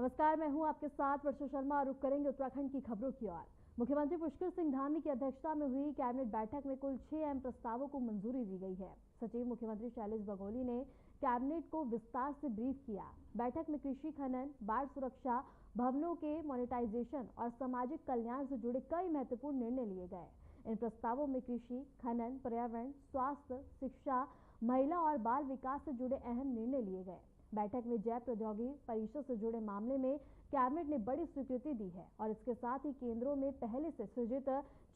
नमस्कार, मैं हूं आपके साथ वर्षा शर्मा और रुक करेंगे उत्तराखंड की खबरों की ओर। मुख्यमंत्री पुष्कर सिंह धामी की अध्यक्षता में हुई कैबिनेट बैठक में कुल 6 अहम प्रस्तावों को मंजूरी दी गई है। सचिव मुख्यमंत्री शैलेश बघौली ने कैबिनेट को विस्तार से ब्रीफ किया। बैठक में कृषि, खनन, बाढ़ सुरक्षा, भवनों के मोनेटाइजेशन और सामाजिक कल्याण से जुड़े कई महत्वपूर्ण निर्णय लिए गए। इन प्रस्तावों में कृषि, खनन, पर्यावरण, स्वास्थ्य, शिक्षा, महिला और बाल विकास से जुड़े अहम निर्णय लिए गए। बैठक में जैव प्रौद्योगिकी परिषद से जुड़े मामले में कैबिनेट ने बड़ी स्वीकृति दी है और इसके साथ ही केंद्रों में पहले से सृजित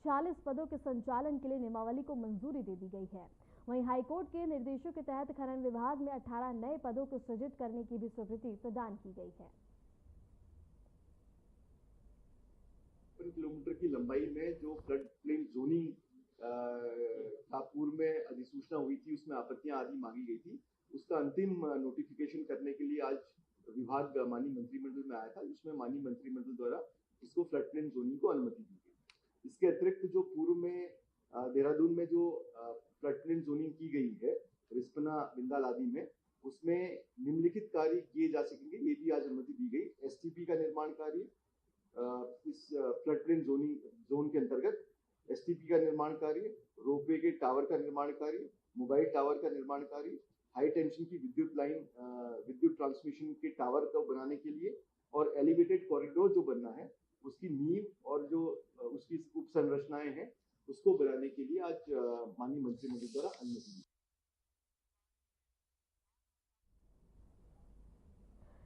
40 पदों के संचालन के लिए नियमावली को मंजूरी दे दी गई है। वहीं हाईकोर्ट के निर्देशों के तहत खनन विभाग में 18 नए पदों को सृजित करने की भी स्वीकृति प्रदान की गई है। किलोमीटर की लंबाई में जो फ्लड प्लेन जोनिंग का पूर्व में अधिसूचना हुई थी, उसमें आपत्तियां आदि मांगी गई थी, उसका अंतिम नोटिफिकेशन करने के लिए आज विभाग माननीय मंत्रिमंडल में आया था, जिसमें माननीय मंत्रिमंडल द्वारा इसको फ्लड प्लेन जोनिंग को अनुमति दी गई। इसके अतिरिक्त जो पूर्व में देहरादून में जो फ्लड प्लेन जोनिंग की गई है रिस्पना बिंदाल आदि में, उसमें निम्नलिखित कार्य किए जा सकेंगे, ये भी आज अनुमति दी गई। एसटीपी का निर्माण कार्य, इस फ्लड प्लेन जोन के अंतर्गत एसटीपी का निर्माण कार्य, रोपवे के टावर का निर्माण कार्य, मोबाइल टावर का निर्माण कार्य, हाई टेंशन की विद्युत लाइन, विद्युत ट्रांसमिशन के टावर को बनाने के लिए और एलिवेटेड कॉरिडोर जो बनना है उसकी नींव और जो उसकी उप संरचनाएं हैं उसको बनाने के लिए आज माननीय मंत्रिमंडल द्वारा अनुमति दी।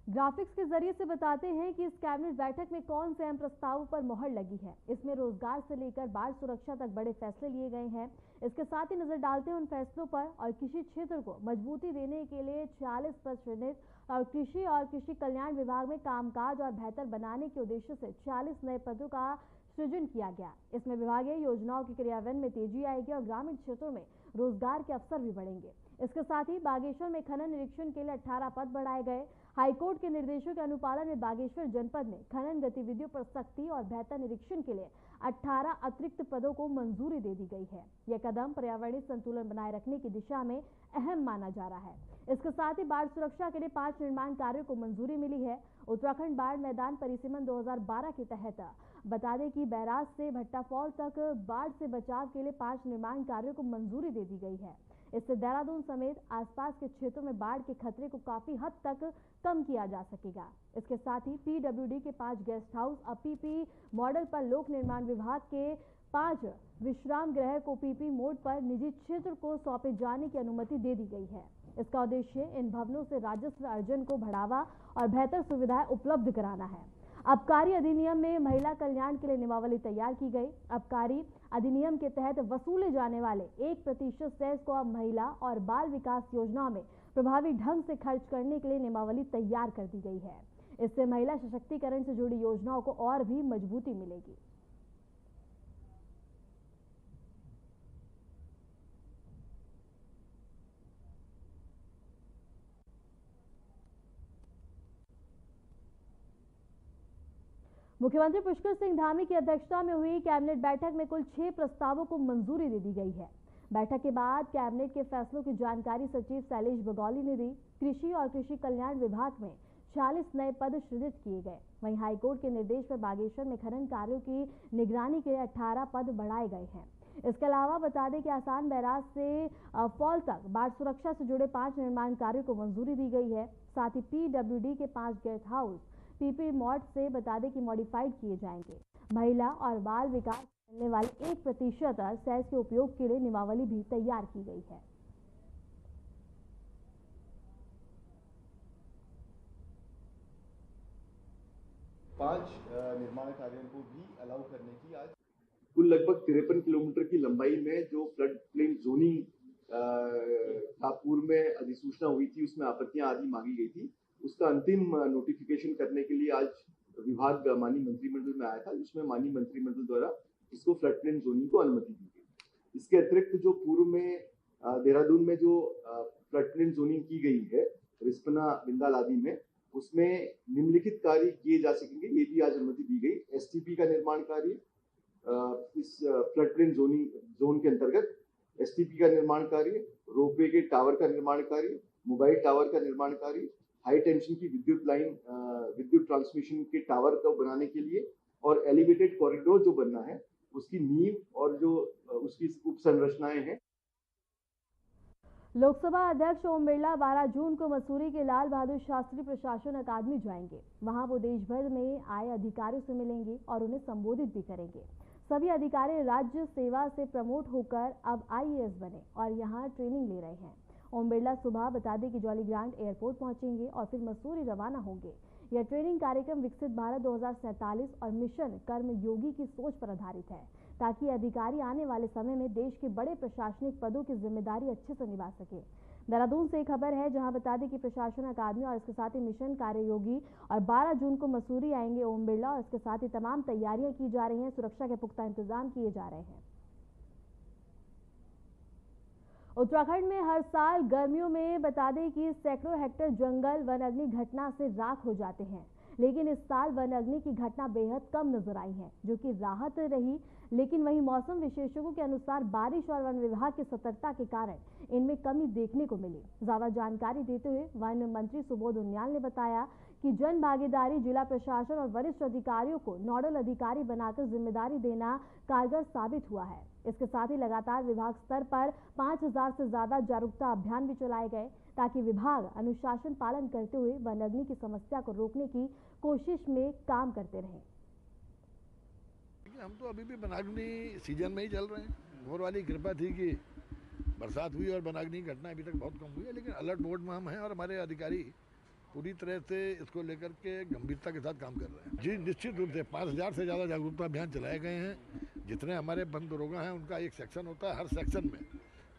ग्राफिक्स के जरिए से बताते हैं कि इस कैबिनेट बैठक में कौन से अहम प्रस्तावों पर मोहर लगी है। इसमें रोजगार से लेकर बाढ़ सुरक्षा तक बड़े फैसले लिए गए हैं। इसके साथ ही नजर डालते हैं उन फैसलों पर और कृषि क्षेत्र को मजबूती देने के लिए 40 पद सृजित और कृषि कल्याण विभाग में कामकाज और बेहतर बनाने के उद्देश्य से 40 नए पदों का सृजन किया गया। इसमें विभागीय योजनाओं के क्रियान्वयन में तेजी आएगी और ग्रामीण क्षेत्रों में रोजगार के अवसर भी बढ़ेंगे। इसके साथ ही बागेश्वर में खनन निरीक्षण के लिए 18 पद बढ़ाए गए। हाईकोर्ट के निर्देशों के अनुपालन में बागेश्वर जनपद में खनन गतिविधियों पर सख्ती और बेहतर निरीक्षण के लिए 18 अतिरिक्त पदों को मंजूरी दे दी गई है। यह कदम पर्यावरणीय संतुलन बनाए रखने की दिशा में अहम माना जा रहा है। इसके साथ ही बाढ़ सुरक्षा के लिए 5 निर्माण कार्यों को मंजूरी मिली है। उत्तराखंड बाढ़ मैदान परिसीमन 2012 के तहत बता दें कि बैराज से भट्टा फॉल तक बाढ़ से बचाव के लिए 5 निर्माण कार्यों को मंजूरी दे दी गई है। इससे देहरादून समेत आसपास के क्षेत्रों में बाढ़ के खतरे को काफी हद तक कम किया जा सकेगा। इसके साथ ही पीडब्ल्यूडी के 5 गेस्ट हाउस अब पीपी मॉडल पर लोक निर्माण विभाग के 5 विश्राम गृह को पीपी मोड पर निजी क्षेत्र को सौंपे जाने की अनुमति दे दी गई है। इसका उद्देश्य इन भवनों से राजस्व अर्जन को बढ़ावा और बेहतर सुविधाएं उपलब्ध कराना है। आबकारी अधिनियम में महिला कल्याण के लिए नियमावली तैयार की गई। आबकारी अधिनियम के तहत वसूले जाने वाले 1% सेस को अब महिला और बाल विकास योजनाओं में प्रभावी ढंग से खर्च करने के लिए नियमावली तैयार कर दी गई है। इससे महिला सशक्तिकरण से जुड़ी योजनाओं को और भी मजबूती मिलेगी। मुख्यमंत्री पुष्कर सिंह धामी की अध्यक्षता में हुई कैबिनेट बैठक में कुल 6 प्रस्तावों को मंजूरी दे दी गई है। बैठक के बाद कैबिनेट के फैसलों की जानकारी सचिव शैलेश बघौली ने दी। कृषि और कृषि कल्याण विभाग में 40 नए पद सृजित किए गए। वहीं हाईकोर्ट के निर्देश पर बागेश्वर में खनन कार्यों की निगरानी के लिए 18 पद बढ़ाए गए हैं। इसके अलावा बता दें कि आसान बैराज से फॉल तक बाढ़ सुरक्षा से जुड़े 5 निर्माण कार्यों को मंजूरी दी गई है। साथ ही पीडब्ल्यूडी के 5 गेस्ट हाउस पीपी मॉड से बता दें कि मॉडिफाइड किए जाएंगे। महिला और बाल विकास मिलने वाले 1% सेस के उपयोग के लिए नियमावली भी तैयार की गई है। पांच निर्माण कार्यों को भी अलाउ करने की आज कुल लगभग 53 किलोमीटर की लंबाई में जो फ्लड प्लेन जोनिंग का पूर्व में अधिसूचना हुई थी, उसमें आपत्तियां आदि मांगी गई थी, उसका अंतिम नोटिफिकेशन करने के लिए आज विभाग माननीय मंत्रिमंडल में आया था, जिसमें माननीय मंत्रिमंडल द्वारा इसको फ्लड प्लेन जोनिंग को अनुमति दी गई। इसके अतिरिक्त जो पूर्व में देहरादून में जो फ्लड प्लेन जोनिंग की गई है रिस्पना बिंदाल आदि में, उसमें निम्नलिखित कार्य किए जा सकेंगे, ये भी आज अनुमति दी गई। एसटीपी का निर्माण कार्य, इस फ्लड प्लेन जोन के अंतर्गत एसटीपी का निर्माण कार्य, रोपवे के टावर का निर्माण कार्य, मोबाइल टावर का निर्माण कार्य, हाई टेंशन की विद्युत लाइन, विद्युत ट्रांसमिशन के टावर को बनाने के लिए और एलिवेटेड कॉरिडोर जो बनना है उसकी नींव और जो उसकी उप संरचनाएं हैं। लोकसभा अध्यक्ष ओम बिरला 12 जून को मसूरी के लाल बहादुर शास्त्री प्रशासन अकादमी जाएंगे। वहां वो देश भर में आए अधिकारियों से मिलेंगे और उन्हें संबोधित भी करेंगे। सभी अधिकारी राज्य सेवा से प्रमोट होकर अब IAS बने और यहां ट्रेनिंग ले रहे हैं। ओम बिरला सुबह बता दें कि जॉली ग्रांट एयरपोर्ट पहुंचेंगे और फिर मसूरी रवाना होंगे। यह ट्रेनिंग कार्यक्रम विकसित भारत 2047 और मिशन कर्मयोगी की सोच पर आधारित है, ताकि अधिकारी आने वाले समय में देश के बड़े प्रशासनिक पदों की जिम्मेदारी अच्छे से निभा सके। देहरादून से एक खबर है जहां बता दें कि प्रशासन अकादमी और इसके साथ ही मिशन कार्ययोगी और 12 जून को मसूरी आएंगे ओम बिरला और इसके साथ ही तमाम तैयारियां की जा रही हैं। सुरक्षा के पुख्ता इंतजाम किए जा रहे हैं। उत्तराखंड में हर साल गर्मियों में बता दें कि सैकड़ों हेक्टेयर जंगल वन अग्नि घटना से राख हो जाते हैं, लेकिन इस साल वन अग्नि की घटना बेहद कम नजर आई है, जो कि राहत रही। लेकिन वहीं मौसम विशेषज्ञों के अनुसार बारिश और वन विभाग की सतर्कता के कारण इनमें कमी देखने को मिली। ज्यादा जानकारी देते हुए वन मंत्री सुबोध उनियाल ने बताया कि जन भागीदारी, जिला प्रशासन और वरिष्ठ अधिकारियों को नोडल अधिकारी बनाकर जिम्मेदारी देना कारगर साबित हुआ है। इसके साथ ही लगातार विभाग स्तर पर 5000 से ज्यादा जागरूकता अभियान भी चलाए गए, ताकि विभाग अनुशासन पालन करते हुए वन अग्नि की समस्या को रोकने की कोशिश में काम करते रहे। हम तो अभी भी वनाग्नि सीजन में ही चल रहे हैं। भोर वाली कृपा थी कि बरसात हुई और वनाग्नि की घटना अभी तक बहुत कम हुई है, लेकिन अलर्ट मोड में हम हैं और हमारे अधिकारी पूरी तरह से इसको लेकर के गंभीरता के साथ काम कर रहे हैं। जी निश्चित रूप से 5000 से ज़्यादा जागरूकता अभियान चलाए गए हैं। जितने हमारे वन दरोगा हैं उनका एक सेक्शन होता है, हर सेक्शन में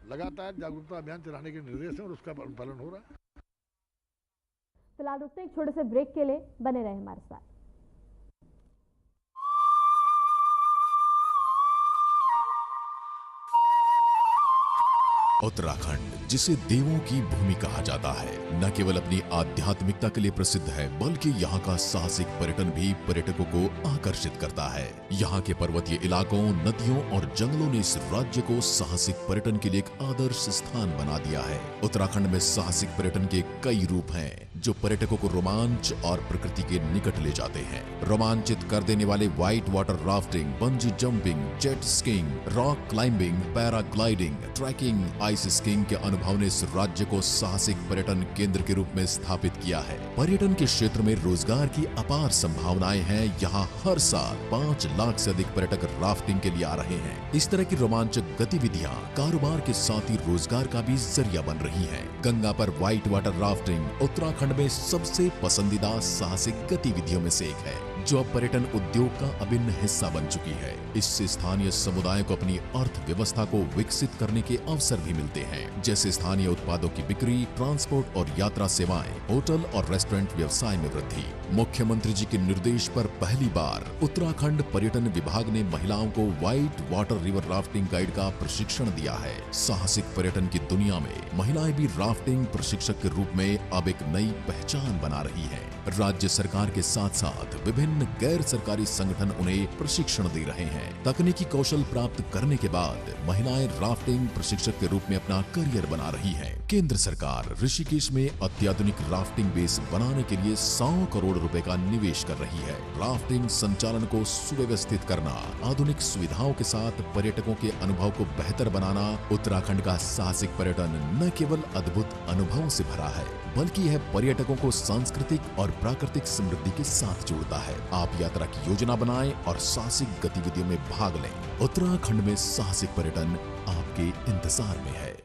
लगातार जागरूकता अभियान चलाने के निर्देश हैं और उसका पालन हो रहा है। फिलहाल रुकते एक छोटे से ब्रेक के लिए, बने रहे हमारे साथ। उत्तराखंड, जिसे देवों की भूमि कहा जाता है, न केवल अपनी आध्यात्मिकता के लिए प्रसिद्ध है, बल्कि यहाँ का साहसिक पर्यटन भी पर्यटकों को आकर्षित करता है। यहाँ के पर्वतीय इलाकों, नदियों और जंगलों ने इस राज्य को साहसिक पर्यटन के लिए एक आदर्श स्थान बना दिया है। उत्तराखंड में साहसिक पर्यटन के कई रूप हैं, जो पर्यटकों को रोमांच और प्रकृति के निकट ले जाते हैं। रोमांचित कर देने वाले white water rafting, bungee jumping, jet skiing, rock climbing, paragliding, trekking, ice skiing के अनुभव ने इस राज्य को साहसिक पर्यटन केंद्र के रूप में स्थापित किया है। पर्यटन के क्षेत्र में रोजगार की अपार संभावनाएं हैं। यहाँ हर साल 5 लाख से अधिक पर्यटक राफ्टिंग के लिए आ रहे हैं। इस तरह की रोमांचक गतिविधियां कारोबार के साथ ही रोजगार का भी जरिया बन रही हैं। गंगा पर व्हाइट वाटर राफ्टिंग उत्तराखंड में सबसे पसंदीदा साहसिक गतिविधियों में से एक है, जो अब पर्यटन उद्योग का अभिन्न हिस्सा बन चुकी है। इससे स्थानीय समुदाय को अपनी अर्थव्यवस्था को विकसित करने के अवसर भी मिलते हैं, जैसे स्थानीय उत्पादों की बिक्री, ट्रांसपोर्ट और यात्रा सेवाएं, होटल और रेस्टोरेंट व्यवसाय में वृद्धि। मुख्यमंत्री जी के निर्देश पर पहली बार उत्तराखंड पर्यटन विभाग ने महिलाओं को white water river rafting guide का प्रशिक्षण दिया है। साहसिक पर्यटन की दुनिया में महिलाएं भी राफ्टिंग प्रशिक्षक के रूप में अब एक नई पहचान बना रही है। राज्य सरकार के साथ साथ विभिन्न गैर सरकारी संगठन उन्हें प्रशिक्षण दे रहे हैं। तकनीकी कौशल प्राप्त करने के बाद महिलाएं राफ्टिंग प्रशिक्षक के रूप में अपना करियर बना रही हैं। केंद्र सरकार ऋषिकेश में अत्याधुनिक राफ्टिंग बेस बनाने के लिए 100 करोड़ रुपए का निवेश कर रही है। राफ्टिंग संचालन को सुव्यवस्थित करना, आधुनिक सुविधाओं के साथ पर्यटकों के अनुभव को बेहतर बनाना, उत्तराखंड का साहसिक पर्यटन न केवल अद्भुत अनुभवों से भरा है, बल्कि यह पर्यटकों को सांस्कृतिक और प्राकृतिक समृद्धि के साथ जोड़ता है। आप यात्रा की योजना बनाएं और साहसिक गतिविधियों में भाग लें। उत्तराखंड में साहसिक पर्यटन आपके इंतजार में है।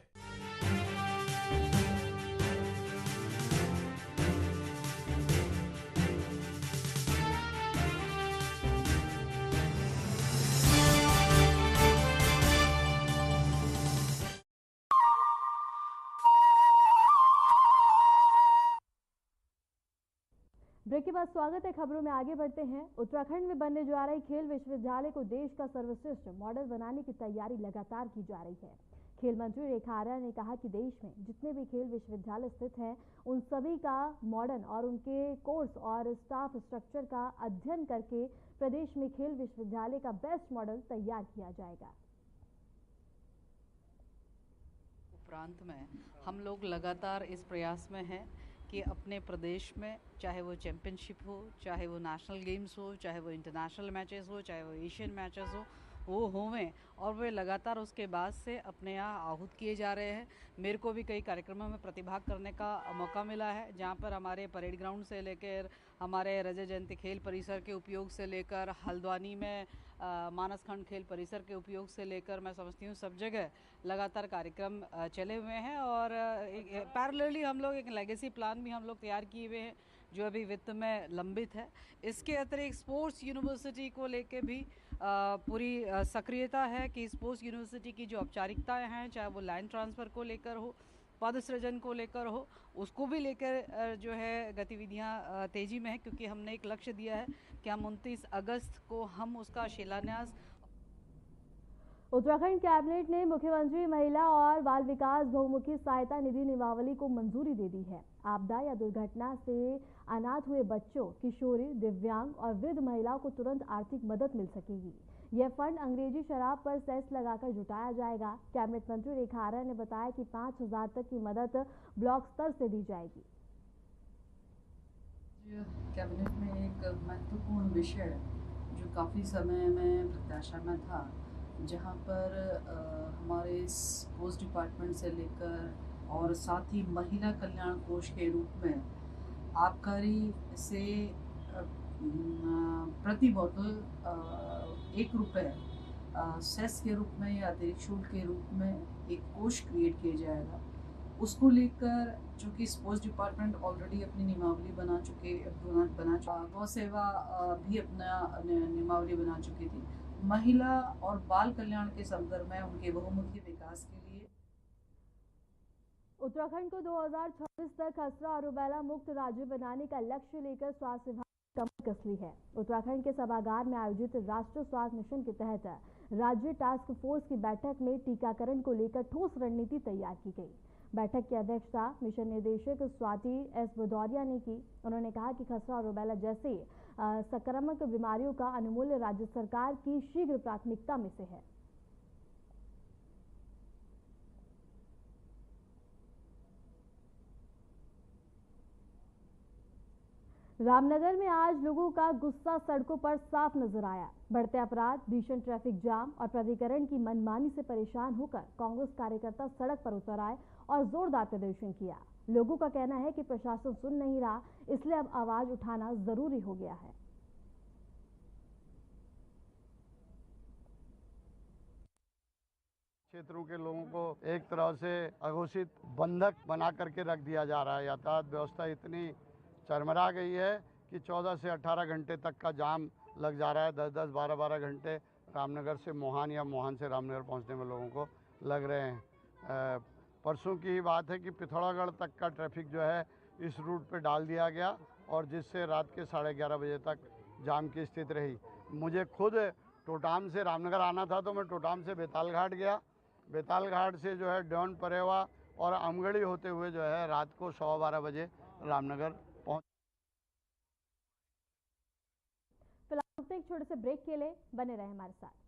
ब्रेक के बाद स्वागत है। खबरों में आगे बढ़ते हैं। उत्तराखंड में बनने जा रही खेल विश्वविद्यालय को देश का सर्वश्रेष्ठ मॉडल बनाने की तैयारी लगातार की जा रही है। खेल मंत्री रेखा आर्या ने कहा कि देश में जितने भी खेल विश्वविद्यालय स्थित हैं, उन सभी का मॉडर्न और उनके कोर्स और स्टाफ स्ट्रक्चर का अध्ययन करके प्रदेश में खेल विश्वविद्यालय का बेस्ट मॉडल तैयार किया जाएगा। उपरांत में हम लोग लगातार इस प्रयास में हैं कि अपने प्रदेश में चाहे वो चैम्पियनशिप हो, चाहे वो नेशनल गेम्स हो, चाहे वो इंटरनेशनल मैचेस हो, चाहे वो एशियन मैचेस हो, वो होवें और वे लगातार उसके बाद से अपने यहाँ आहूत किए जा रहे हैं। मेरे को भी कई कार्यक्रमों में प्रतिभाग करने का मौका मिला है, जहाँ पर हमारे परेड ग्राउंड से लेकर हमारे रजत जयंती खेल परिसर के उपयोग से लेकर हल्द्वानी में मानस खंड खेल परिसर के उपयोग से लेकर मैं समझती हूँ सब जगह लगातार कार्यक्रम चले हुए हैं। और पैरेलली हम लोग एक लेगेसी प्लान भी हम लोग तैयार किए हुए हैं जो अभी वित्त में लंबित है। इसके अतिरिक्त स्पोर्ट्स यूनिवर्सिटी को लेके भी पूरी सक्रियता है कि स्पोर्ट्स यूनिवर्सिटी की जो औपचारिकताएं हैं, चाहे वो लैंड ट्रांसफ़र को लेकर हो, पद सृजन को लेकर हो, उसको भी लेकर जो है गतिविधियां तेज़ी में है, क्योंकि हमने एक लक्ष्य दिया है कि हम 29 अगस्त को हम उसका शिलान्यास। उत्तराखंड कैबिनेट ने मुख्यमंत्री महिला और बाल विकास बहुमुखी सहायता निधि नियमावली को मंजूरी दे दी है। आपदा या दुर्घटना से अनाथ हुए बच्चों, किशोरी, दिव्यांग और वृद्ध महिलाओं को तुरंत आर्थिक मदद मिल सकेगी। यह फंड अंग्रेजी शराब पर सेस लगाकर जुटाया जाएगा। कैबिनेट मंत्री रेखा आर्या ने बताया कि 5,000 तक की मदद ब्लॉक स्तर से दी जाएगी। कैबिनेट में एक महत्वपूर्ण विषय जो काफ़ी समय में प्रत्याशा में था, जहाँ पर हमारे स्पोर्ट्स डिपार्टमेंट से लेकर और साथ ही महिला कल्याण कोष के रूप में आबकारी से प्रति बोतल 1 रुपये सेस के रूप में या अतिरिक्त शुल्क के रूप में एक कोष क्रिएट किया जाएगा। उसको लेकर चूँकि स्पोर्ट्स डिपार्टमेंट ऑलरेडी अपनी नियमावली बना गौ सेवा भी अपना नियमावली बना चुकी थी। महिला और बाल कल्याण के संदर्भ में उनके बहुमुखी विकास के लिए उत्तराखंड को 2026 तक खसरा और रूबेला मुक्त राज्य बनाने का लक्ष्य लेकर स्वास्थ्य विभाग कमर कस ली है। उत्तराखंड के सभागार में आयोजित राष्ट्रीय स्वास्थ्य मिशन के तहत राज्य टास्क फोर्स की बैठक में टीकाकरण को लेकर ठोस रणनीति तैयार की गई। बैठक की अध्यक्षता मिशन निदेशक स्वाति एस भदौरिया ने की। उन्होंने कहा कि खसरा और रूबेला जैसे संक्रामक बीमारियों का उन्मूलन राज्य सरकार की शीघ्र प्राथमिकता में से है। रामनगर में आज लोगों का गुस्सा सड़कों पर साफ नजर आया। बढ़ते अपराध, भीषण ट्रैफिक जाम और प्राधिकरण की मनमानी से परेशान होकर कांग्रेस कार्यकर्ता सड़क पर उतर आए और जोरदार प्रदर्शन किया। लोगों का कहना है कि प्रशासन सुन नहीं रहा, इसलिए अब आवाज उठाना जरूरी हो गया है। क्षेत्रों के लोगों को एक तरह से अघोषित बंधक बना करके रख दिया जा रहा है। यातायात व्यवस्था इतनी चरमरा गई है कि 14 से 18 घंटे तक का जाम लग जा रहा है। 10-10, 12-12 घंटे रामनगर से मोहान या मोहान से रामनगर पहुंचने में लोगों को लग रहे हैं। परसों की ही बात है कि पिथौरागढ़ तक का ट्रैफिक जो है इस रूट पे डाल दिया गया और जिससे रात के 11:30 बजे तक जाम की स्थिति रही। मुझे खुद टोटाम से रामनगर आना था तो मैं टोटाम से बेताल घाट गया। बेताल घाट से जो है डॉन परेवा और अमगढ़ी होते हुए जो है रात को 12:15 बजे रामनगर पहुंच। फिलहाल एक छोटे से ब्रेक के लिए बने रहे हमारे साथ।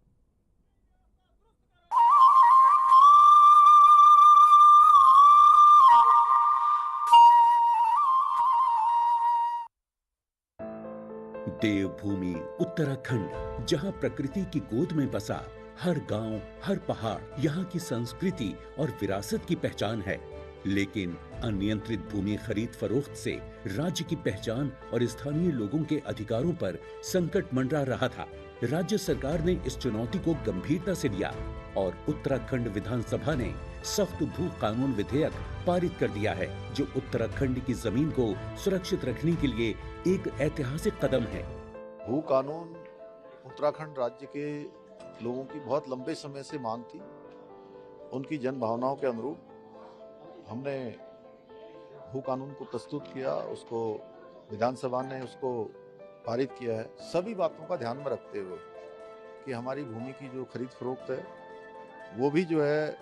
देवभूमि उत्तराखंड, जहां प्रकृति की गोद में बसा हर गांव, हर पहाड़ यहाँ की संस्कृति और विरासत की पहचान है। लेकिन अनियंत्रित भूमि खरीद फरोख्त से राज्य की पहचान और स्थानीय लोगों के अधिकारों पर संकट मंडरा रहा था। राज्य सरकार ने इस चुनौती को गंभीरता से लिया और उत्तराखंड विधानसभा ने सख्त भू कानून विधेयक पारित कर दिया है, जो उत्तराखंड की जमीन को सुरक्षित रखने के लिए एक ऐतिहासिक कदम है। भू कानून उत्तराखंड राज्य के लोगों की बहुत लंबे समय से मांग थी। उनकी जन भावनाओं के अनुरूप हमने भू कानून को प्रस्तुत किया, उसको विधानसभा ने उसको पारित किया है। सभी बातों का ध्यान में रखते हुए कि हमारी भूमि की जो खरीद फरोख्त है वो भी जो है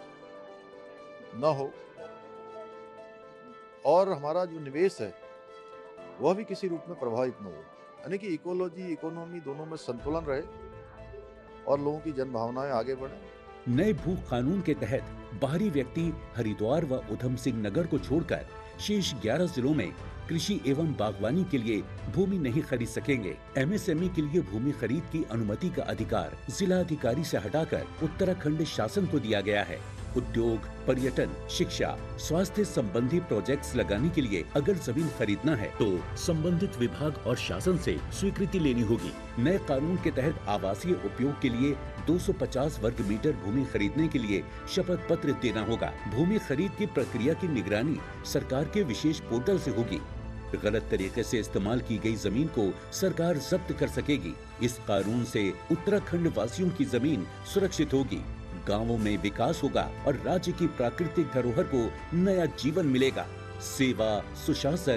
न हो और हमारा जो निवेश है वह भी किसी रूप में प्रभावित न हो, यानी कि इकोलॉजी, इकोनॉमी दोनों में संतुलन रहे और लोगों की जन भावनाएं आगे बढ़े। नए भू कानून के तहत बाहरी व्यक्ति हरिद्वार व उधम सिंह नगर को छोड़कर शेष 11 जिलों में कृषि एवं बागवानी के लिए भूमि नहीं खरीद सकेंगे। MSME के लिए भूमि खरीद की अनुमति का अधिकार जिला अधिकारी से हटाकर उत्तराखंड शासन को दिया गया है। उद्योग, पर्यटन, शिक्षा, स्वास्थ्य संबंधी प्रोजेक्ट्स लगाने के लिए अगर जमीन खरीदना है तो संबंधित विभाग और शासन से स्वीकृति लेनी होगी। नए कानून के तहत आवासीय उपयोग के लिए 250 वर्ग मीटर भूमि खरीदने के लिए शपथ पत्र देना होगा। भूमि खरीद की प्रक्रिया की निगरानी सरकार के विशेष पोर्टल से होगी। गलत तरीके से इस्तेमाल की गई जमीन को सरकार जब्त कर सकेगी। इस कानून से उत्तराखंड वासियों की जमीन सुरक्षित होगी, गांवों में विकास होगा और राज्य की प्राकृतिक धरोहर को नया जीवन मिलेगा। सेवा, सुशासन